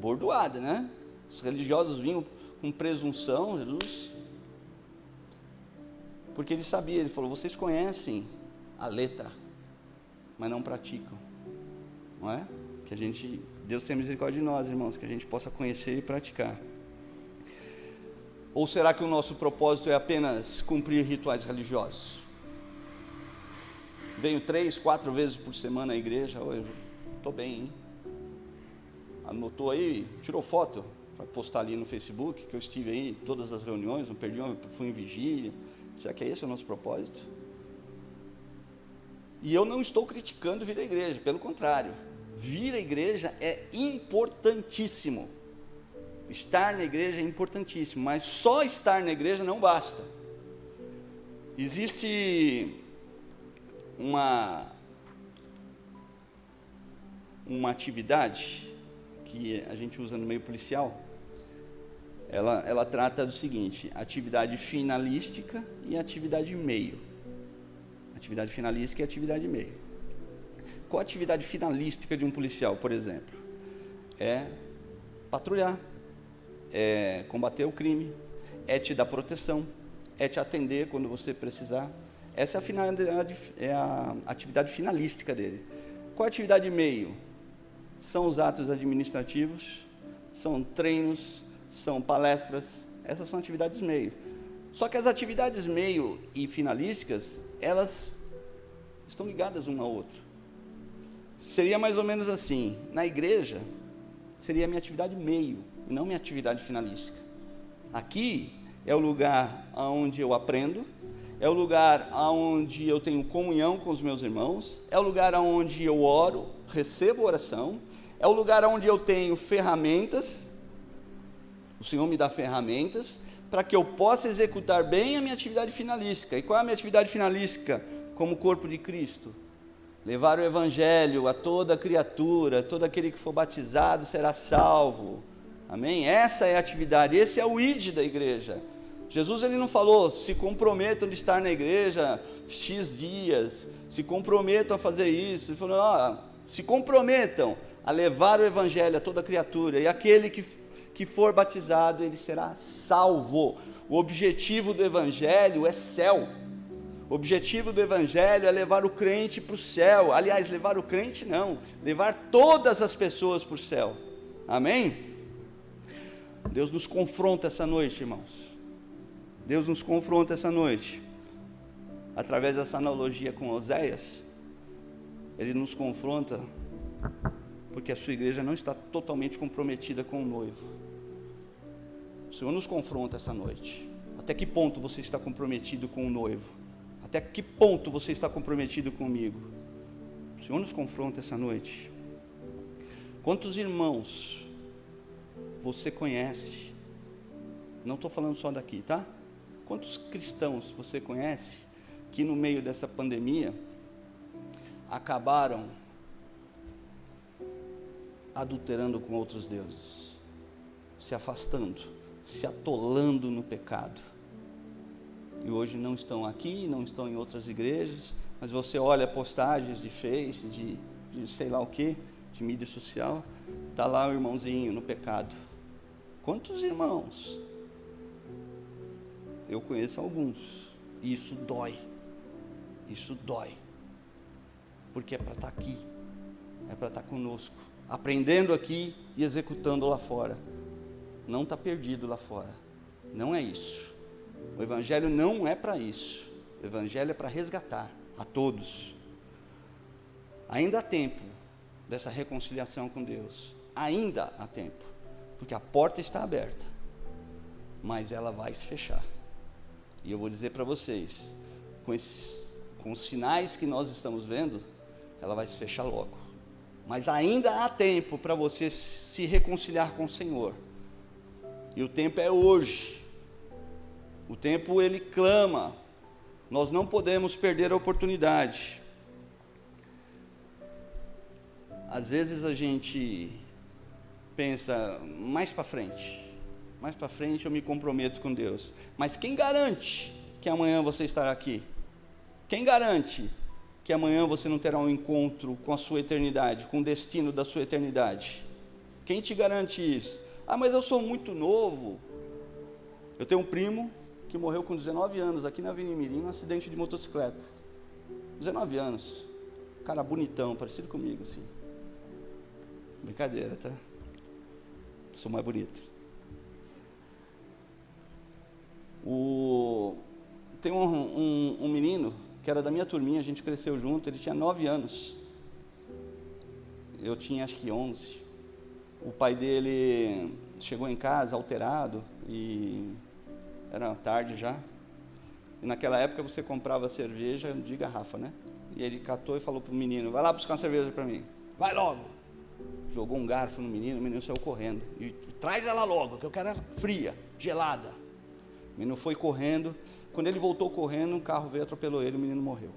Bordoada, né? Os religiosos vinham com presunção, Jesus, porque ele sabia, ele falou, vocês conhecem a letra, mas não praticam, não é? Que Deus tenha misericórdia de nós, irmãos, que a gente possa conhecer e praticar. Ou será que o nosso propósito é apenas cumprir rituais religiosos? Venho 3, 4 vezes por semana à igreja, eu estou bem, hein? Anotou aí, tirou foto para postar ali no Facebook, que eu estive aí em todas as reuniões, não perdi uma, fui em vigília. Será que esse é o nosso propósito? E eu não estou criticando vir à igreja, pelo contrário, vir à igreja é importantíssimo. Estar na igreja é importantíssimo, mas só estar na igreja não basta. Existe uma atividade que a gente usa no meio policial, ela trata do seguinte, atividade finalística e atividade meio. Atividade finalística e atividade meio. Qual a atividade finalística de um policial, por exemplo? É patrulhar, é combater o crime, é te dar proteção, é te atender quando você precisar. Essa é a finalidade, é a atividade finalística dele. Qual a atividade meio? São os atos administrativos, são treinos, são palestras, essas são atividades meio. Só que as atividades meio e finalísticas, elas estão ligadas uma à outra. Seria mais ou menos assim, na igreja, seria a minha atividade meio, e não minha atividade finalística. Aqui é o lugar onde eu aprendo, é o lugar onde eu tenho comunhão com os meus irmãos, é o lugar onde eu oro, recebo oração, é o lugar onde eu tenho ferramentas, o Senhor me dá ferramentas, para que eu possa executar bem a minha atividade finalística. E qual é a minha atividade finalística? Como corpo de Cristo, levar o Evangelho a toda criatura, todo aquele que for batizado será salvo, amém? Essa é a atividade, esse é o id da igreja. Jesus, ele não falou, se comprometam de estar na igreja X dias, se comprometam a fazer isso, ele falou, se comprometam a levar o Evangelho a toda criatura, e aquele que for batizado, ele será salvo. O objetivo do Evangelho é céu, o objetivo do Evangelho é levar o crente para o céu, aliás, levar o crente não, levar todas as pessoas para o céu, amém? Deus nos confronta essa noite, irmãos, Deus nos confronta essa noite, através dessa analogia com Oséias, Ele nos confronta, porque a sua igreja não está totalmente comprometida com o noivo. O Senhor nos confronta essa noite, até que ponto você está comprometido com o noivo? Até que ponto você está comprometido comigo? O Senhor nos confronta essa noite. Quantos irmãos você conhece? Não estou falando só daqui, tá? Quantos cristãos você conhece que no meio dessa pandemia acabaram adulterando com outros deuses, se afastando, se atolando no pecado, e hoje não estão aqui, não estão em outras igrejas, mas você olha postagens de Face, de sei lá o que, de mídia social, está lá o irmãozinho no pecado. Quantos irmãos? Eu conheço alguns, e isso dói, porque é para estar aqui, é para estar conosco, aprendendo aqui e executando lá fora. Não está perdido lá fora, não é isso. O Evangelho não é para isso, o Evangelho é para resgatar a todos. Ainda há tempo dessa reconciliação com Deus, ainda há tempo, porque a porta está aberta, mas ela vai se fechar. E eu vou dizer para vocês, com os sinais que nós estamos vendo, ela vai se fechar logo. Mas ainda há tempo para você se reconciliar com o Senhor. E o tempo é hoje. O tempo, ele clama. Nós não podemos perder a oportunidade. Às vezes a gente pensa, mais para frente eu me comprometo com Deus. Mas quem garante que amanhã você estará aqui? Quem garante que amanhã você não terá um encontro com a sua eternidade, com o destino da sua eternidade? Quem te garante isso? Mas eu sou muito novo. Eu tenho um primo que morreu com 19 anos, aqui na Avenida Mirim, num acidente de motocicleta. 19 anos. Cara bonitão, parecido comigo, assim. Brincadeira, tá? Sou mais bonito. Tem um menino que era da minha turminha, a gente cresceu junto, ele tinha 9 anos. Eu tinha acho que 11. O pai dele chegou em casa alterado e era tarde já. E naquela época você comprava cerveja de garrafa, né? E ele catou e falou pro menino, vai lá buscar uma cerveja para mim. Vai logo. Jogou um garfo no menino, o menino saiu correndo. E traz ela logo, que eu quero ela fria, gelada. O menino foi correndo. Quando ele voltou correndo, um carro veio, atropelou ele, o menino morreu.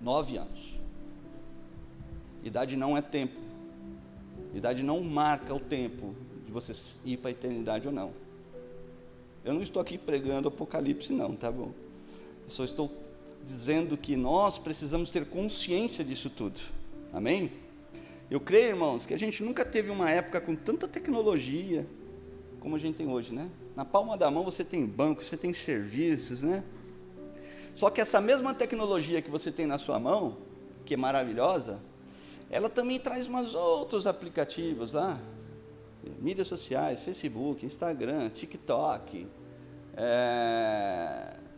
9 anos. Idade não é tempo. Idade não marca o tempo de você ir para a eternidade ou não. Eu não estou aqui pregando Apocalipse não, tá bom? Eu só estou dizendo que nós precisamos ter consciência disso tudo. Amém? Eu creio, irmãos, que a gente nunca teve uma época com tanta tecnologia, como a gente tem hoje, né? Na palma da mão você tem banco, você tem serviços, né? Só que essa mesma tecnologia que você tem na sua mão, que é maravilhosa, ela também traz umas outros aplicativos lá, mídias sociais, Facebook, Instagram, TikTok,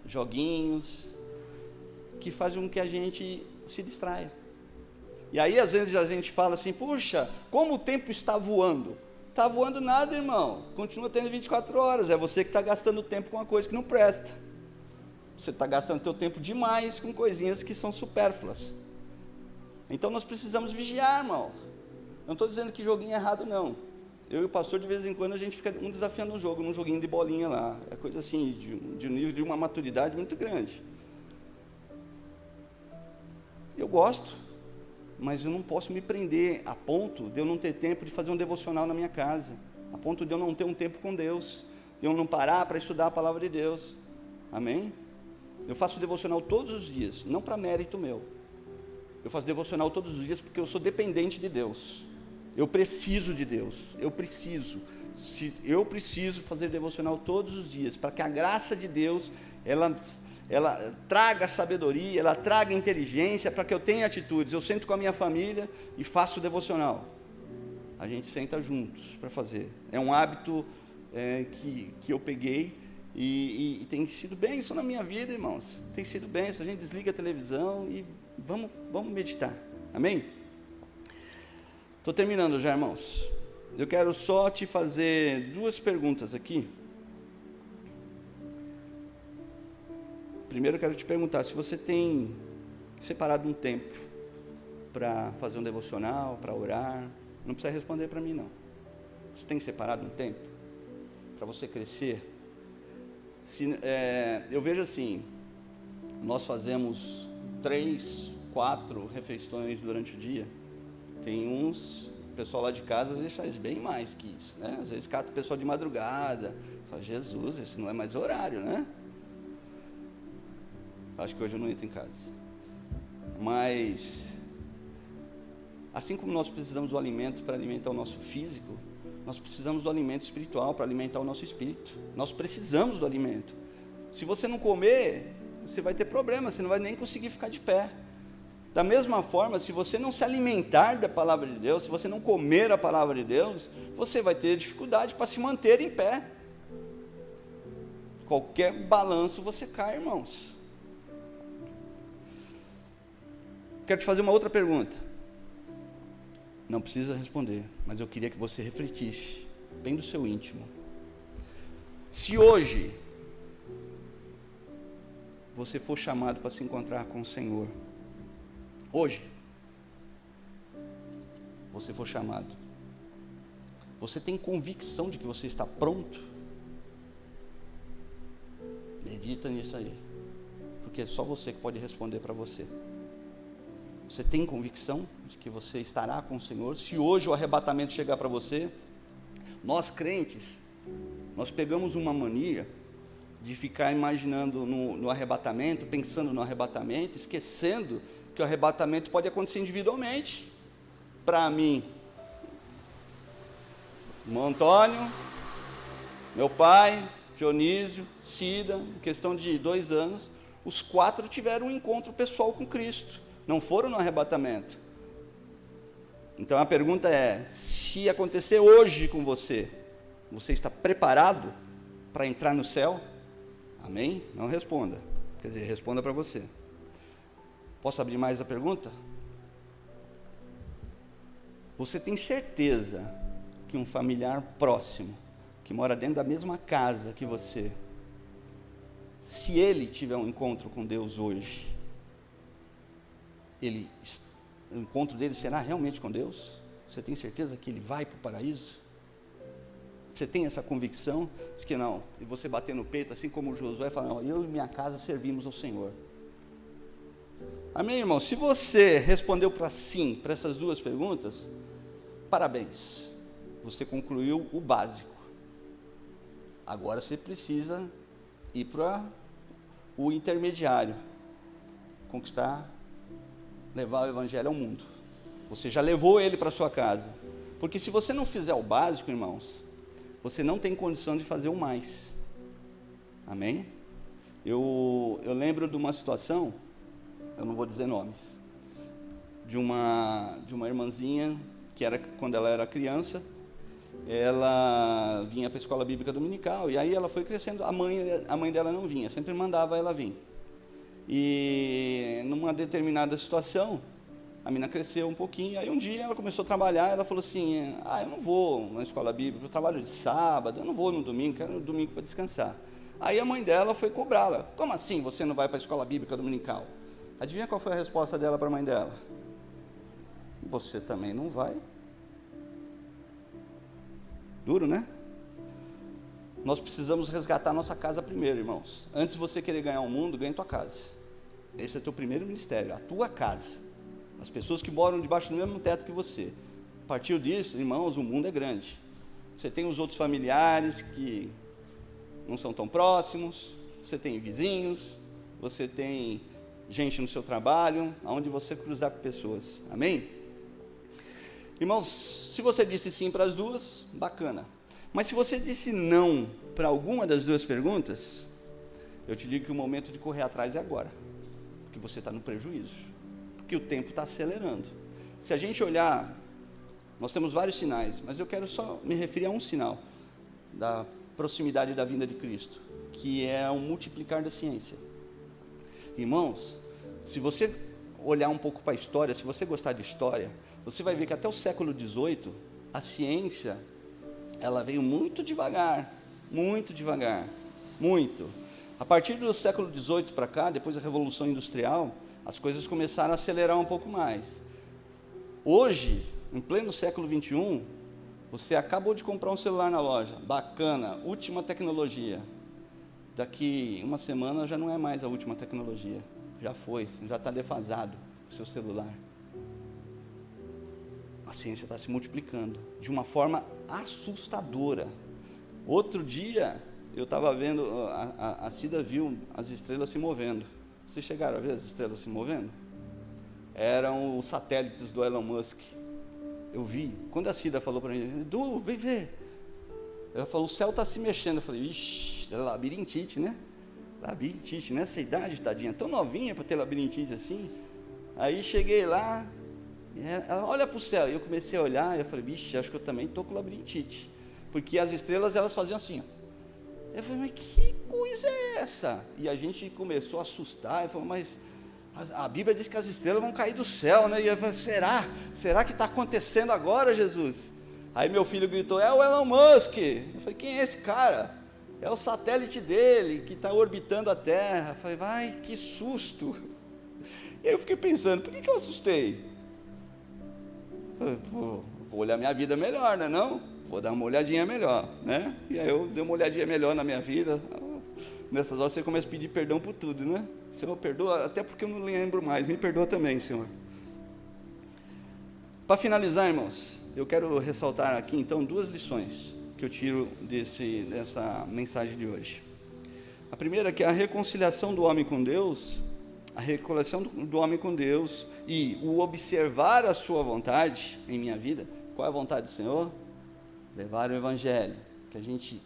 joguinhos, que fazem com que a gente se distraia. E aí às vezes a gente fala assim, puxa, como o tempo está voando. Está voando nada, irmão, continua tendo 24 horas, é você que está gastando tempo com uma coisa que não presta. Você está gastando seu tempo demais com coisinhas que são supérfluas. Então nós precisamos vigiar, irmão. Eu não estou dizendo que joguinho é errado, não. Eu e o pastor, de vez em quando, a gente fica um desafiando um jogo, num joguinho de bolinha lá. É coisa assim, de um nível, de uma maturidade muito grande. Eu gosto, mas eu não posso me prender a ponto de eu não ter tempo de fazer um devocional na minha casa, a ponto de eu não ter um tempo com Deus, de eu não parar para estudar a palavra de Deus. Amém? Eu faço devocional todos os dias, não para mérito meu. Eu faço devocional todos os dias porque eu sou dependente de Deus. Eu preciso de Deus. Eu preciso fazer devocional todos os dias, para que a graça de Deus, ela traga sabedoria, ela traga inteligência, para que eu tenha atitudes. Eu sento com a minha família e faço devocional. A gente senta juntos para fazer. É um hábito que eu peguei e tem sido bênção na minha vida, irmãos. Tem sido bênção. A gente desliga a televisão e vamos meditar. Amém? Estou terminando já, irmãos. Eu quero só te fazer 2 perguntas aqui. Primeiro eu quero te perguntar se você tem separado um tempo para fazer um devocional, para orar. Não precisa responder para mim, não. Você tem separado um tempo para você crescer? Eu vejo assim, nós fazemos 3, 4 refeições durante o dia. Tem o pessoal lá de casa, às vezes faz bem mais que isso, né? Às vezes cata o pessoal de madrugada, fala, Jesus, esse não é mais horário, né? Acho que hoje eu não entro em casa. Mas, assim como nós precisamos do alimento para alimentar o nosso físico, nós precisamos do alimento espiritual para alimentar o nosso espírito. Nós precisamos do alimento. Se você não comer, você vai ter problema, você não vai nem conseguir ficar de pé. Da mesma forma, se você não se alimentar da palavra de Deus, se você não comer a palavra de Deus, você vai ter dificuldade para se manter em pé. Qualquer balanço você cai, irmãos. Quero te fazer uma outra pergunta. Não precisa responder, mas eu queria que você refletisse, bem do seu íntimo. Se hoje você for chamado para se encontrar com o Senhor, hoje, você for chamado, você tem convicção de que você está pronto? Medita nisso aí, porque é só você que pode responder para você. Você tem convicção de que você estará com o Senhor? Se hoje o arrebatamento chegar para você, nós crentes, nós pegamos uma mania de ficar imaginando no arrebatamento, pensando no arrebatamento, esquecendo que o arrebatamento pode acontecer individualmente. Para mim, irmão Antônio, meu pai, Dionísio, Cida, em questão de 2 anos, os 4 tiveram um encontro pessoal com Cristo. Não foram no arrebatamento. Então a pergunta é, se acontecer hoje com você, você está preparado para entrar no céu? Amém? Não responda. Quer dizer, responda para você. Posso abrir mais a pergunta? Você tem certeza que um familiar próximo, que mora dentro da mesma casa que você, se ele tiver um encontro com Deus hoje, o encontro dele será realmente com Deus? Você tem certeza que ele vai para o paraíso? Você tem essa convicção de que não? E você bater no peito, assim como Josué, falar, não, eu e minha casa servimos ao Senhor. Amém, irmão? Se você respondeu para sim, para essas 2 perguntas, parabéns, você concluiu o básico. Agora você precisa ir para o intermediário, levar o evangelho ao mundo. Você já levou ele para sua casa. Porque se você não fizer o básico, irmãos, você não tem condição de fazer o mais. Amém? Eu lembro de uma situação, eu não vou dizer nomes, de uma irmãzinha, que era quando ela era criança, ela vinha para a escola bíblica dominical, e aí ela foi crescendo, a mãe dela não vinha, sempre mandava ela vir. E numa determinada situação, a menina cresceu um pouquinho, aí um dia ela começou a trabalhar, ela falou assim, eu não vou na escola bíblica, eu trabalho de sábado, eu não vou no domingo, quero no domingo para descansar. Aí a mãe dela foi cobrá-la, como assim você não vai para a escola bíblica dominical? Adivinha qual foi a resposta dela para a mãe dela? Você também não vai? Duro, né? Nós precisamos resgatar nossa casa primeiro, irmãos. Antes de você querer ganhar o mundo, ganhe tua casa. Esse é teu primeiro ministério, a tua casa. As pessoas que moram debaixo do mesmo teto que você. A partir disso, irmãos, o mundo é grande. Você tem os outros familiares que não são tão próximos, você tem vizinhos, você tem gente no seu trabalho, aonde você cruzar com pessoas. Amém? Irmãos, se você disse sim para as duas, bacana. Mas se você disse não para alguma das duas perguntas, eu te digo que o momento de correr atrás é agora, porque você está no prejuízo, porque o tempo está acelerando. Se a gente olhar, nós temos vários sinais, mas eu quero só me referir a um sinal da proximidade da vinda de Cristo, que é o multiplicar da ciência. Irmãos, se você olhar um pouco para a história, se você gostar de história, você vai ver que até o século XVIII, a ciência, ela veio muito devagar, muito. A partir do século XVIII para cá, depois da Revolução Industrial, as coisas começaram a acelerar um pouco mais. Hoje, em pleno século XXI, você acabou de comprar um celular na loja, bacana, última tecnologia. Daqui uma semana já não é mais a última tecnologia, já foi, já está defasado o seu celular. A ciência está se multiplicando de uma forma assustadora. Outro dia, eu estava vendo, a Cida viu as estrelas se movendo. Vocês chegaram a ver as estrelas se movendo? Eram os satélites do Elon Musk. Eu vi. Quando a Cida falou para mim, Edu, vem ver. Ela falou, o céu está se mexendo. Eu falei, ixi, é labirintite, né? Labirintite, nessa idade, tadinha, tão novinha para ter labirintite assim. Aí cheguei lá, ela olha para o céu, e eu comecei a olhar, e eu falei, bicho, acho que eu também estou com labirintite, porque as estrelas, elas faziam assim, ó. Eu falei, mas que coisa é essa? E a gente começou a assustar, eu falei, mas a Bíblia diz que as estrelas vão cair do céu, né? E eu falei, será que está acontecendo agora, Jesus? Aí meu filho gritou, é o Elon Musk. Eu falei, quem é esse cara? É o satélite dele, que está orbitando a Terra. Eu falei, vai, que susto. E aí eu fiquei pensando, por que eu assustei? Vou olhar minha vida melhor, né, não? Vou dar uma olhadinha melhor, né? E aí eu dei uma olhadinha melhor na minha vida. Nessas horas você começa a pedir perdão por tudo, né? Senhor, perdoa, até porque eu não lembro mais, me perdoa também, Senhor. Para finalizar, irmãos, eu quero ressaltar aqui, então, duas lições que eu tiro dessa mensagem de hoje. A primeira é que a reconciliação do homem com Deus, a reconciliação do homem com Deus e o observar a sua vontade em minha vida. Qual é a vontade do Senhor? Levar o Evangelho,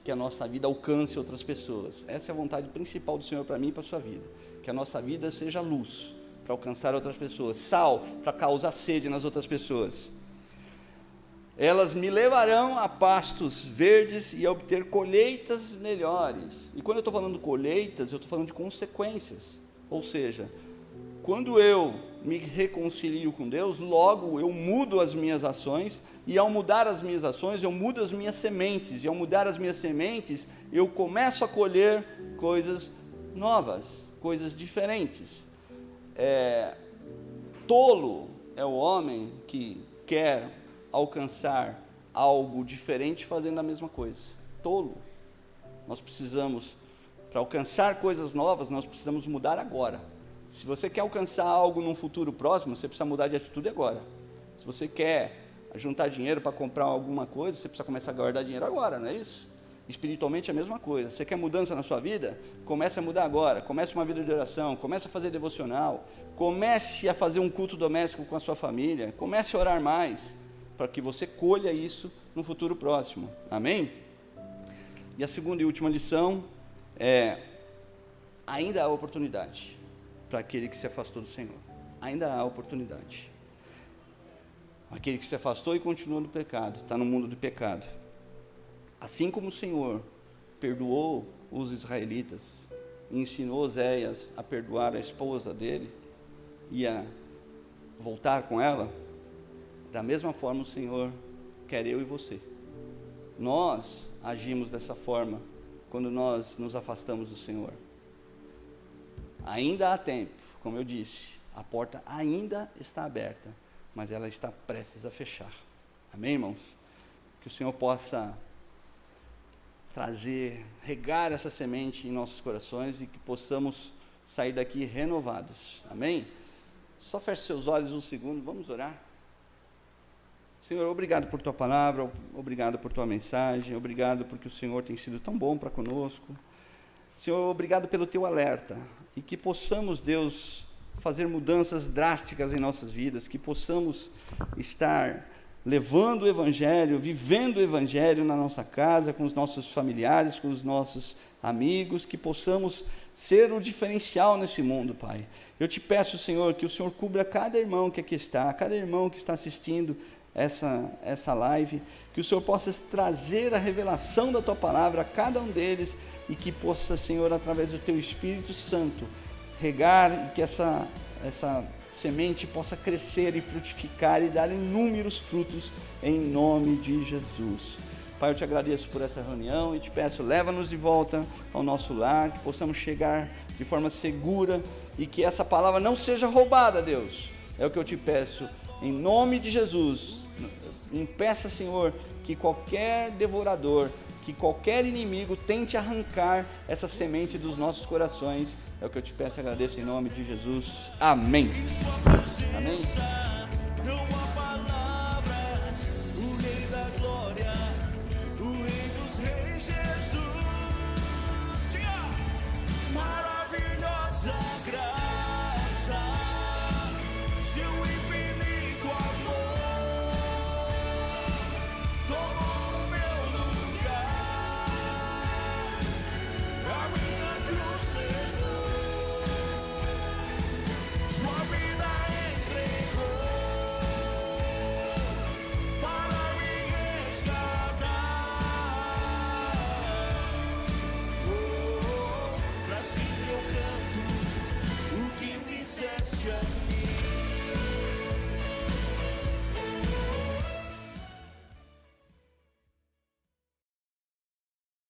que a nossa vida alcance outras pessoas. Essa é a vontade principal do Senhor para mim e para a sua vida, que a nossa vida seja luz para alcançar outras pessoas, sal para causar sede nas outras pessoas. Elas me levarão a pastos verdes e a obter colheitas melhores. E quando eu estou falando colheitas, eu estou falando de consequências. Ou seja, quando eu me reconcilio com Deus, logo eu mudo as minhas ações, e ao mudar as minhas ações, eu mudo as minhas sementes, e ao mudar as minhas sementes, eu começo a colher coisas novas, coisas diferentes. Tolo é o homem que quer alcançar algo diferente fazendo a mesma coisa. Tolo. Nós precisamos, para alcançar coisas novas, nós precisamos mudar agora. Se você quer alcançar algo num futuro próximo, você precisa mudar de atitude agora. Se você quer juntar dinheiro para comprar alguma coisa, você precisa começar a guardar dinheiro agora, não é isso? Espiritualmente é a mesma coisa. Você quer mudança na sua vida? Comece a mudar agora. Comece uma vida de oração, comece a fazer devocional, comece a fazer um culto doméstico com a sua família, comece a orar mais, para que você colha isso no futuro próximo. Amém? E a segunda e última lição é: ainda há oportunidade para aquele que se afastou do Senhor. Ainda há oportunidade. Aquele que se afastou e continua no pecado, está no mundo do pecado. Assim como o Senhor perdoou os israelitas, e ensinou Oséias a perdoar a esposa dele e a voltar com ela, da mesma forma o Senhor quer eu e você. Nós agimos dessa forma quando nós nos afastamos do Senhor. Ainda há tempo, como eu disse, a porta ainda está aberta, mas ela está prestes a fechar. Amém, irmãos? Que o Senhor possa trazer, regar essa semente em nossos corações e que possamos sair daqui renovados. Amém? Só feche seus olhos um segundo, vamos orar. Senhor, obrigado por tua palavra, obrigado por tua mensagem, obrigado porque o Senhor tem sido tão bom para conosco. Senhor, obrigado pelo teu alerta, e que possamos, Deus, fazer mudanças drásticas em nossas vidas, que possamos estar levando o Evangelho, vivendo o Evangelho na nossa casa, com os nossos familiares, com os nossos amigos, que possamos ser o diferencial nesse mundo, Pai. Eu te peço, Senhor, que o Senhor cubra cada irmão que aqui está, cada irmão que está assistindo essa live, que o Senhor possa trazer a revelação da tua palavra a cada um deles, e que possa, Senhor, através do teu Espírito Santo, regar, e que essa semente possa crescer e frutificar e dar inúmeros frutos, em nome de Jesus. Pai, eu te agradeço por essa reunião e te peço, leva-nos de volta ao nosso lar, que possamos chegar de forma segura e que essa palavra não seja roubada, Deus. É o que eu te peço, em nome de Jesus. Impeça, Senhor, que qualquer devorador, que qualquer inimigo tente arrancar essa semente dos nossos corações. É o que eu te peço e agradeço em nome de Jesus. Amém. Amém.